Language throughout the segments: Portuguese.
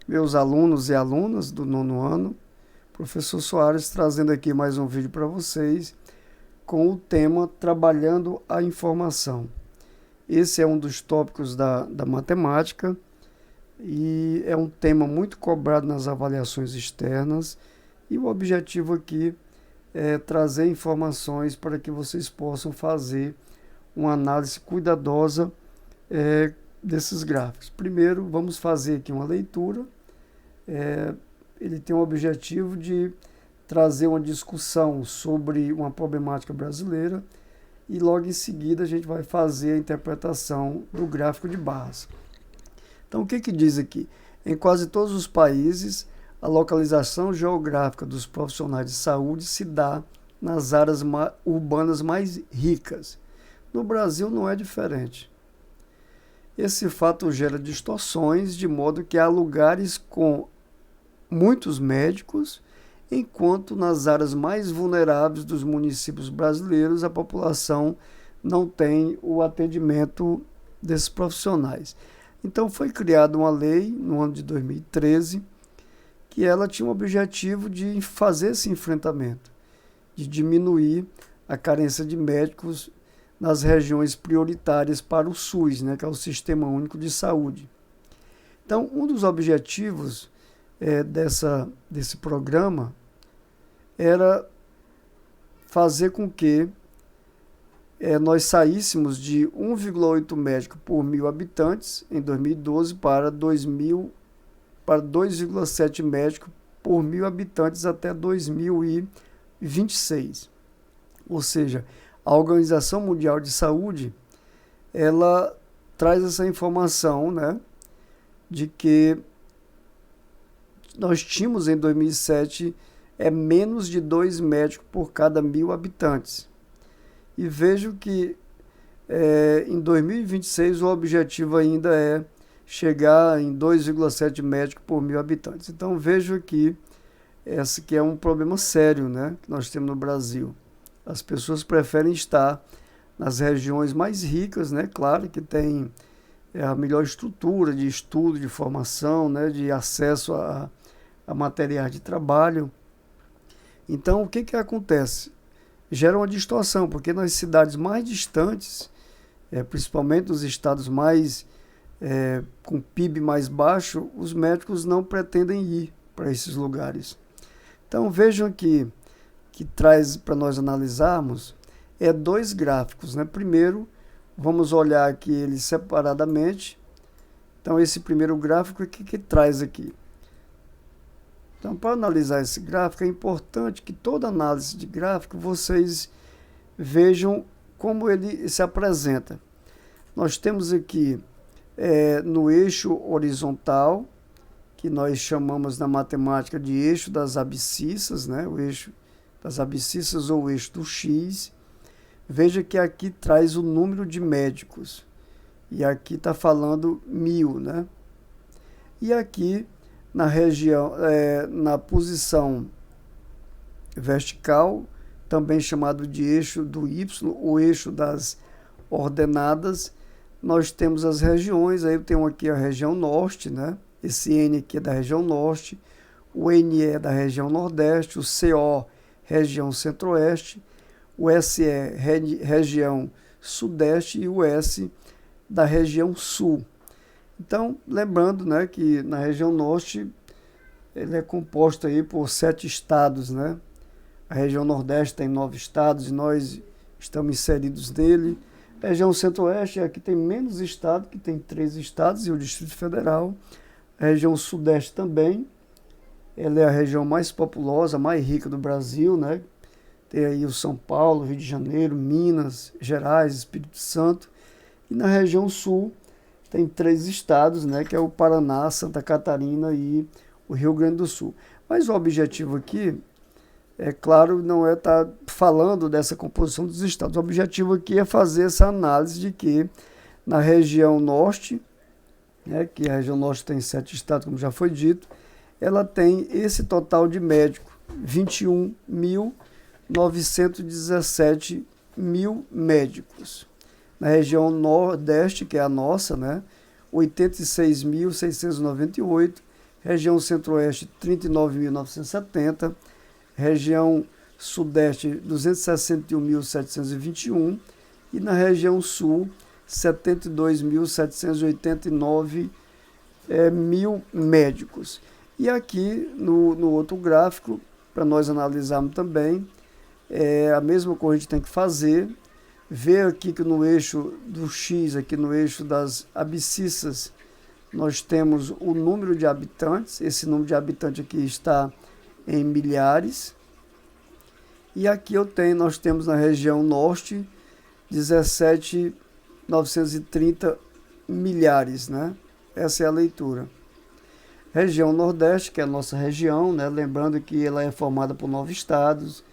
meus alunos e alunas do nono ano. Professor Soares trazendo aqui mais um vídeo para vocês com o tema Trabalhando a Informação. Esse é um dos tópicos da matemática e é um tema muito cobrado nas avaliações externas, e o objetivo aqui é trazer informações para que vocês possam fazer uma análise cuidadosa desses gráficos. Primeiro, vamos fazer aqui uma leitura. Ele tem o objetivo de trazer uma discussão sobre uma problemática brasileira e logo em seguida a gente vai fazer a interpretação do gráfico de barras. Então, o que diz aqui? Em quase todos os países, a localização geográfica dos profissionais de saúde se dá nas áreas urbanas mais ricas. No Brasil não é diferente. Esse fato gera distorções, de modo que há lugares com muitos médicos, enquanto nas áreas mais vulneráveis dos municípios brasileiros a população não tem o atendimento desses profissionais. Então foi criada uma lei no ano de 2013 que ela tinha o objetivo de fazer esse enfrentamento, de diminuir a carência de médicos nas regiões prioritárias para o SUS, que é o Sistema Único de Saúde. Então, um dos objetivos desse programa era fazer com que nós saíssemos de 1,8 médico por 1.000 habitantes em 2012 para 2,7 médicos por 1.000 habitantes até 2026. Ou seja, a Organização Mundial de Saúde, ela traz essa informação, de que nós tínhamos em 2007 menos de 2 médicos por cada 1.000 habitantes. E vejo que em 2026 o objetivo ainda é chegar em 2,7 médicos por 1.000 habitantes. Então vejo aqui esse que é um problema sério, que nós temos no Brasil. As pessoas preferem estar nas regiões mais ricas, claro que tem a melhor estrutura de estudo, de formação, de acesso a materiais de trabalho. Então, o que acontece? Gera uma distorção, porque nas cidades mais distantes, principalmente nos estados mais com PIB mais baixo, os médicos não pretendem ir para esses lugares. Então, vejam aqui que traz para nós analisarmos dois gráficos. Primeiro, vamos olhar aqui eles separadamente. Então, esse primeiro gráfico aqui que traz aqui. Então, para analisar esse gráfico, é importante que toda análise de gráfico vocês vejam como ele se apresenta. Nós temos aqui no eixo horizontal, que nós chamamos na matemática de eixo das abscissas, o eixo das abscissas ou o eixo do X. Veja que aqui traz o número de médicos. E aqui está falando 1.000, E aqui na região, na posição vertical, também chamado de eixo do Y, o eixo das ordenadas, nós temos as regiões. Aí eu tenho aqui a região norte, esse N aqui é da região norte, o NE é da região nordeste, o CO, região centro-oeste, o SE, região sudeste, e o S da região sul. Então, lembrando que na região norte ele é composto aí por 7 estados. A região nordeste tem 9 estados e nós estamos inseridos nele. A região centro-oeste é a que tem menos estados, que tem 3 estados e o Distrito Federal. A região sudeste também, ela é a região mais populosa, mais rica do Brasil. Tem aí o São Paulo, Rio de Janeiro, Minas Gerais, Espírito Santo. E na região sul tem 3 estados, que é o Paraná, Santa Catarina e o Rio Grande do Sul. Mas o objetivo aqui, claro, não é estar falando dessa composição dos estados. O objetivo aqui é fazer essa análise de que na região norte, que a região norte tem 7 estados, como já foi dito, ela tem esse total de médicos, 21.917 médicos. Na região nordeste, que é a nossa, 86.698, região Centro-Oeste 39.970, região Sudeste 261.721 e na região Sul 72.789 mil médicos. E aqui no outro gráfico, para nós analisarmos também, a mesma coisa a gente tem que fazer, ver aqui que no eixo do X, aqui no eixo das abscissas, nós temos o número de habitantes. Esse número de habitantes aqui está em milhares. E aqui nós temos na região Norte 17.930 milhares, né? Essa é a leitura. Região Nordeste, que é a nossa região, né? Lembrando que ela é formada por 9 estados.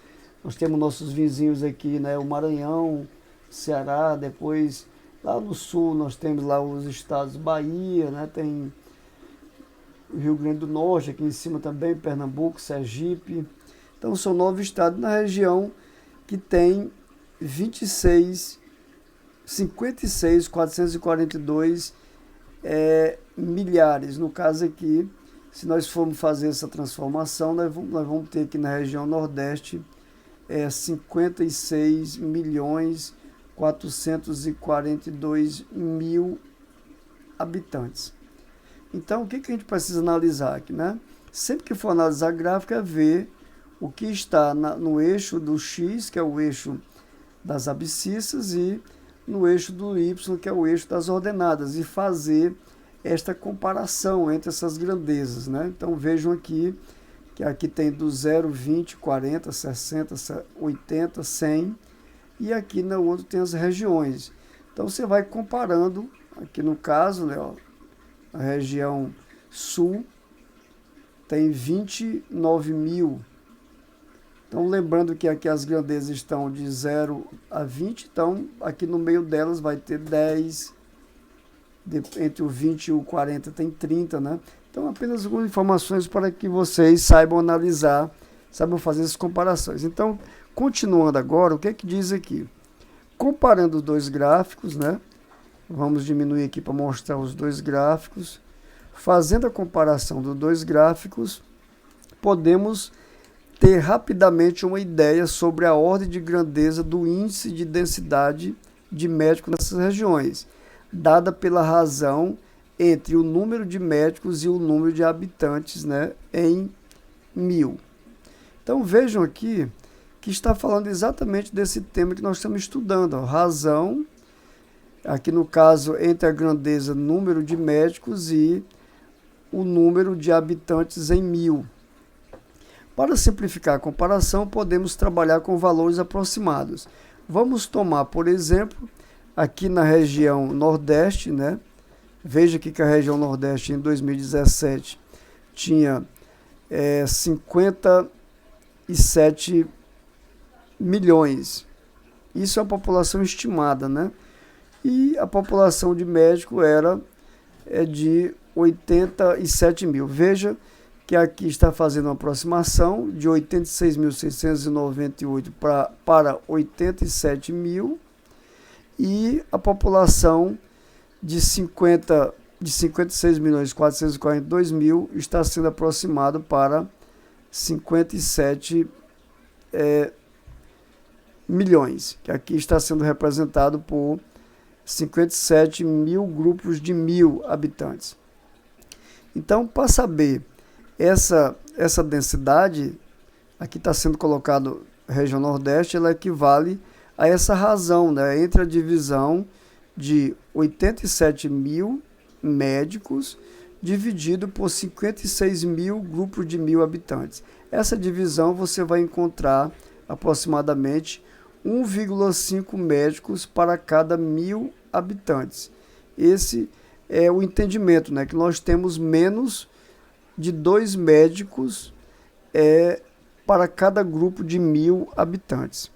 Nós temos nossos vizinhos aqui, né? O Maranhão, Ceará, depois lá no sul nós temos lá os estados Bahia, né? Tem o Rio Grande do Norte, aqui em cima também, Pernambuco, Sergipe. Então são 9 estados na região que tem 56.442 milhares. No caso aqui, se nós formos fazer essa transformação, nós vamos ter aqui na região Nordeste 56.442.000 habitantes. Então, o que a gente precisa analisar aqui, né? Sempre que for analisar gráfico, é ver o que está no eixo do X, que é o eixo das abscissas, e no eixo do Y, que é o eixo das ordenadas, e fazer esta comparação entre essas grandezas, né? Então, vejam aqui, que aqui tem do 0, 20, 40, 60, 80, 100, e aqui no outro tem as regiões. Então, você vai comparando, aqui no caso, né, ó, a região Sul tem 29 mil. Então, lembrando que aqui as grandezas estão de 0 a 20, então aqui no meio delas vai ter 10, entre o 20 e o 40 tem 30, né? Então, apenas algumas informações para que vocês saibam analisar, saibam fazer essas comparações. Então, continuando agora, o que é que diz aqui? Comparando os dois gráficos, né? Vamos diminuir aqui para mostrar os dois gráficos. Fazendo a comparação dos dois gráficos, podemos ter rapidamente uma ideia sobre a ordem de grandeza do índice de densidade de médicos nessas regiões, dada pela razão entre o número de médicos e o número de habitantes, né, em 1000. Então vejam aqui que está falando exatamente desse tema que nós estamos estudando, ó, razão, aqui no caso entre a grandeza número de médicos e o número de habitantes em 1000. Para simplificar a comparação, podemos trabalhar com valores aproximados. Vamos tomar, por exemplo, aqui na região Nordeste, né? Veja aqui que a região Nordeste em 2017 tinha 57 milhões. Isso é a população estimada, né? E a população de médico era de 87 mil. Veja que aqui está fazendo uma aproximação de 86.698 para 87 mil, e a população de 56.442.000 está sendo aproximado para 57 milhões, que aqui está sendo representado por 57 mil grupos de 1000 habitantes. Então, para saber essa densidade, aqui está sendo colocado região Nordeste, ela equivale a essa razão, né, entre a divisão de 87 mil médicos dividido por 56 mil grupos de 1000 habitantes. Essa divisão você vai encontrar aproximadamente 1,5 médicos para cada 1000 habitantes. Esse é o entendimento, né, que nós temos menos de 2 médicos para cada grupo de 1000 habitantes.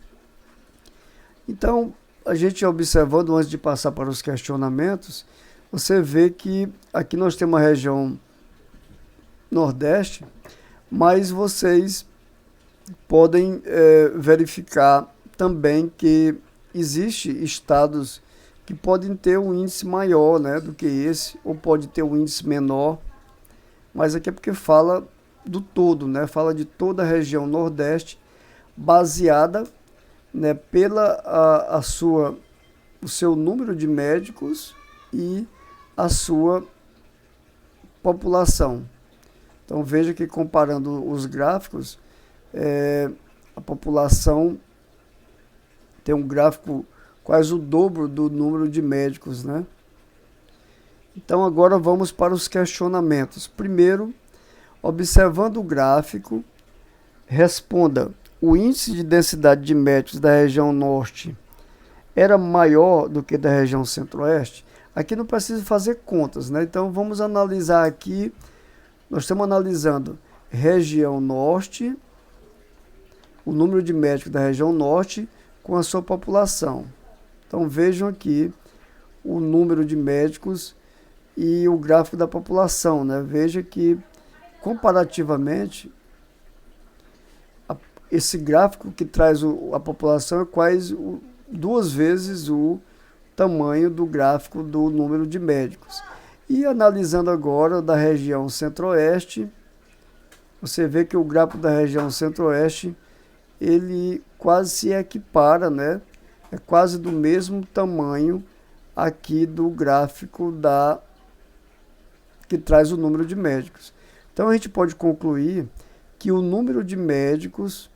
Então, a gente observando, antes de passar para os questionamentos, você vê que aqui nós temos uma região Nordeste, mas vocês podem verificar também que existem estados que podem ter um índice maior, né, do que esse, ou pode ter um índice menor. mas aqui é porque fala do todo, né? Fala de toda a região Nordeste, baseada, né, o seu número de médicos e a sua população. Então veja que comparando os gráficos, a população tem um gráfico quase o dobro do número de médicos, né? Então agora vamos para os questionamentos. Primeiro, observando o gráfico, responda: o índice de densidade de médicos da região norte era maior do que da região centro-oeste? Aqui não precisa fazer contas, né? Então vamos analisar aqui. Nós estamos analisando região norte, o número de médicos da região norte com a sua população. Então vejam aqui o número de médicos e o gráfico da população, né? Veja que comparativamente esse gráfico que traz a população é quase 2 vezes o tamanho do gráfico do número de médicos. E analisando agora da região centro-oeste, você vê que o gráfico da região centro-oeste ele quase se equipara, né? É quase do mesmo tamanho aqui do gráfico que traz o número de médicos. Então a gente pode concluir que o número de médicos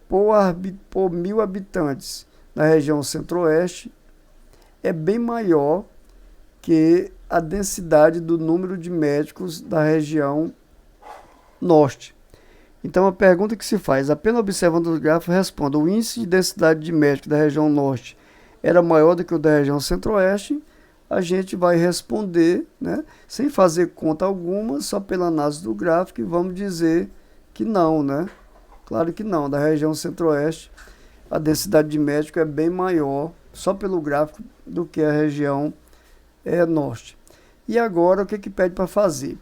por 1.000 habitantes na região centro-oeste é bem maior que a densidade do número de médicos da região norte. Então a pergunta que se faz, apenas observando o gráfico, responda: o índice de densidade de médicos da região norte era maior do que o da região centro-oeste? A gente vai responder, né, sem fazer conta alguma, só pela análise do gráfico, e vamos dizer que não, né? Claro que não. Da região centro-oeste, a densidade de médico é bem maior, só pelo gráfico, do que a região norte. E agora, o que pede para fazer?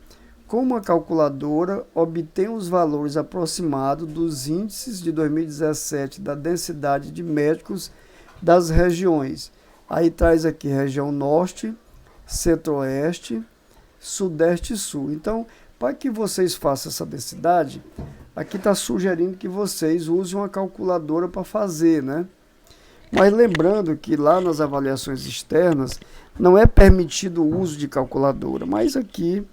Com uma calculadora, obtém os valores aproximados dos índices de 2017 da densidade de médicos das regiões. Aí traz aqui região norte, centro-oeste, sudeste e sul. Então, para que vocês façam essa densidade, aqui está sugerindo que vocês usem uma calculadora para fazer, né? Mas lembrando que lá nas avaliações externas não é permitido o uso de calculadora, mas aqui,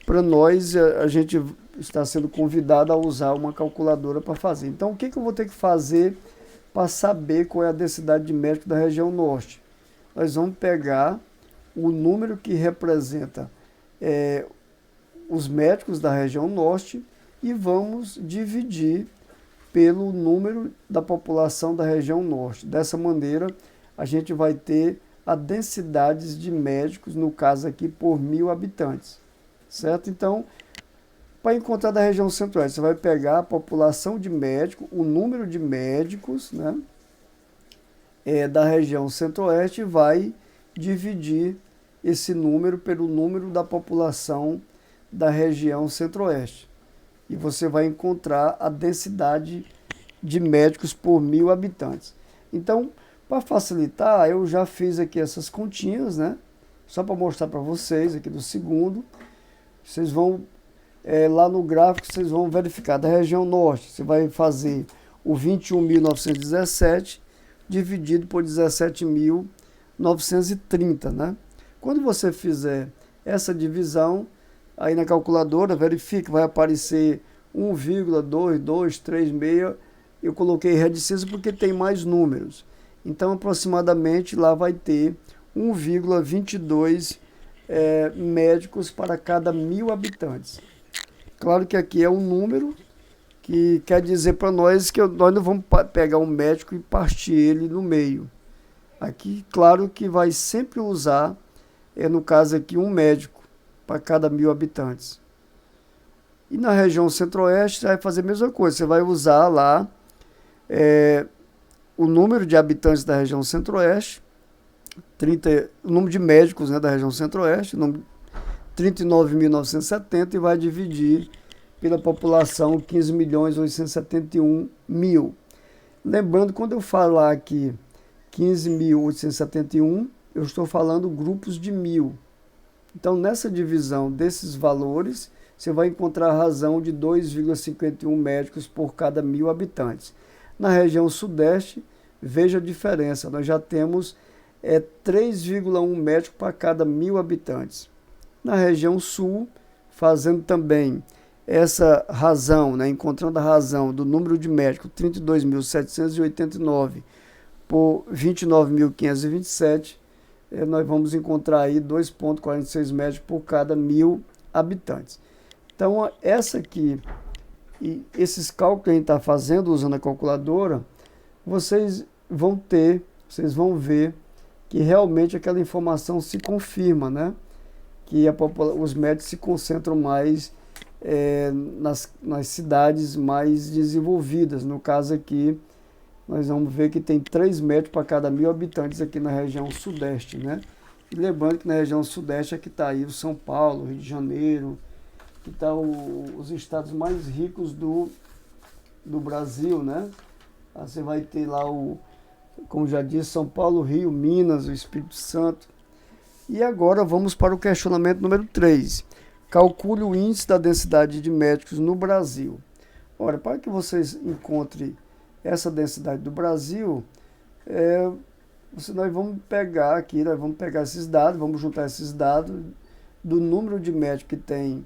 para nós, a gente está sendo convidado a usar uma calculadora para fazer. Então, o que eu vou ter que fazer para saber qual é a densidade de médicos da região norte? Nós vamos pegar o número que representa os médicos da região norte e vamos dividir pelo número da população da região norte. Dessa maneira, a gente vai ter a densidade de médicos, no caso aqui, por 1.000 habitantes. Certo? Então, para encontrar da região centro-oeste, você vai pegar a população de médicos, o número de médicos, né, da região centro-oeste, e vai dividir esse número pelo número da população da região centro-oeste. E você vai encontrar a densidade de médicos por 1.000 habitantes. Então, para facilitar, eu já fiz aqui essas continhas, né? Só para mostrar para vocês aqui do segundo. Vocês vão, lá no gráfico, vocês vão verificar da região norte. Você vai fazer o 21.917 dividido por 17.930, né? Quando você fizer essa divisão, aí na calculadora, verifique, vai aparecer 1,2236. Eu coloquei reticência porque tem mais números. Então, aproximadamente, lá vai ter 1,22 médicos para cada 1.000 habitantes. Claro que aqui é um número que quer dizer para nós que nós não vamos pegar um médico e partir ele no meio. Aqui, claro que vai sempre usar, no caso aqui, um médico para cada 1.000 habitantes. E na região centro-oeste, você vai fazer a mesma coisa. Você vai usar lá o número de habitantes da região centro-oeste, o número de médicos, né, da região centro-oeste, 39.970, e vai dividir pela população 15.871.000. Lembrando, quando eu falar aqui 15.871, eu estou falando grupos de 1.000. Então, nessa divisão desses valores, você vai encontrar a razão de 2,51 médicos por cada 1.000 habitantes. Na região sudeste, veja a diferença, nós já temos 3,1 médicos para cada 1.000 habitantes. Na região sul, fazendo também essa razão, né, encontrando a razão do número de médicos, 32.789 por 29.527, nós vamos encontrar aí 2,46 médicos por cada 1.000 habitantes. Então, essa aqui, e esses cálculos que a gente está fazendo usando a calculadora, vocês vão ver que realmente aquela informação se confirma, né? Que os médicos se concentram mais nas cidades mais desenvolvidas. No caso aqui, nós vamos ver que tem 3 médicos para cada 1.000 habitantes aqui na região sudeste, né? E lembrando que na região sudeste é que está aí o São Paulo, Rio de Janeiro, que estão os estados mais ricos do Brasil, né? Aí você vai ter lá como já disse, São Paulo, Rio, Minas, o Espírito Santo. E agora vamos para o questionamento número 3. Calcule o índice da densidade de médicos no Brasil. Ora, para que vocês encontrem essa densidade do Brasil, nós vamos pegar esses dados, vamos juntar esses dados do número de médicos que tem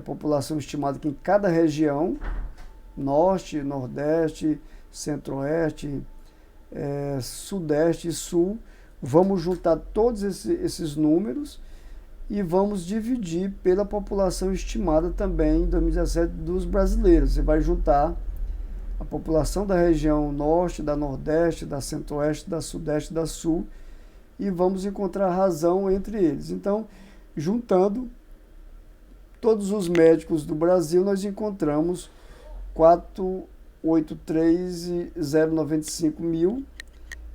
população estimada aqui em cada região, norte, nordeste, centro-oeste, sudeste e sul. Vamos juntar todos esses números e vamos dividir pela população estimada também em 2017 dos brasileiros. Você vai juntar a população da região norte, da nordeste, da centro-oeste, da sudeste, da sul, e vamos encontrar razão entre eles. Então, juntando todos os médicos do Brasil, nós encontramos 483.095 mil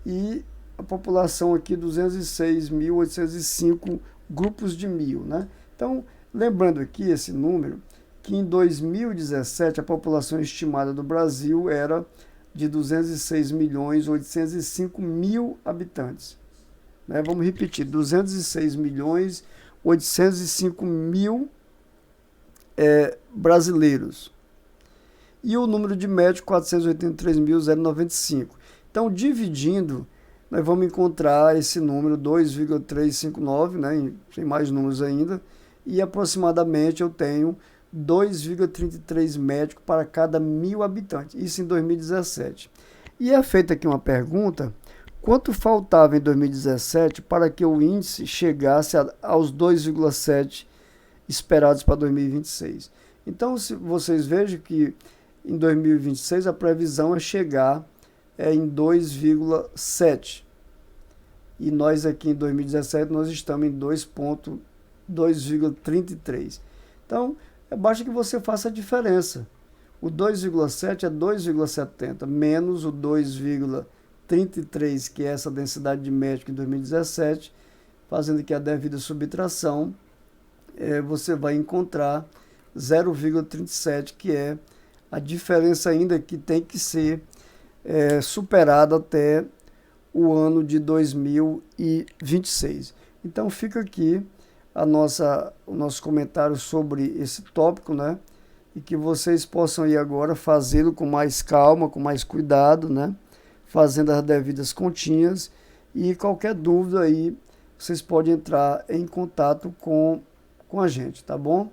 e a população aqui 206.805 grupos de 1.000, né? Então, lembrando aqui esse número, que em 2017 a população estimada do Brasil era de 206.805.000 habitantes. Né? Vamos repetir, 206.805.000 brasileiros. E o número de médicos, 483.095. Então, dividindo, nós vamos encontrar esse número 2,359, né? Tem mais números ainda, e aproximadamente eu tenho 2,33 médicos para cada 1.000 habitantes, isso em 2017. E é feita aqui uma pergunta, quanto faltava em 2017 para que o índice chegasse aos 2,7 esperados para 2026? Então, se vocês vejam que em 2026 a previsão é chegar em 2,7. E nós aqui em 2017 nós estamos em 2,33. Então, basta que você faça a diferença. O 2,7 é 2,70, menos o 2,33, que é essa densidade de médico em 2017, fazendo aqui a devida subtração, você vai encontrar 0,37, que é a diferença ainda que tem que ser superada até o ano de 2026. Então fica aqui o nosso comentário sobre esse tópico, né? E que vocês possam ir agora fazê-lo com mais calma, com mais cuidado, né? Fazendo as devidas continhas, e qualquer dúvida aí, vocês podem entrar em contato com a gente, tá bom?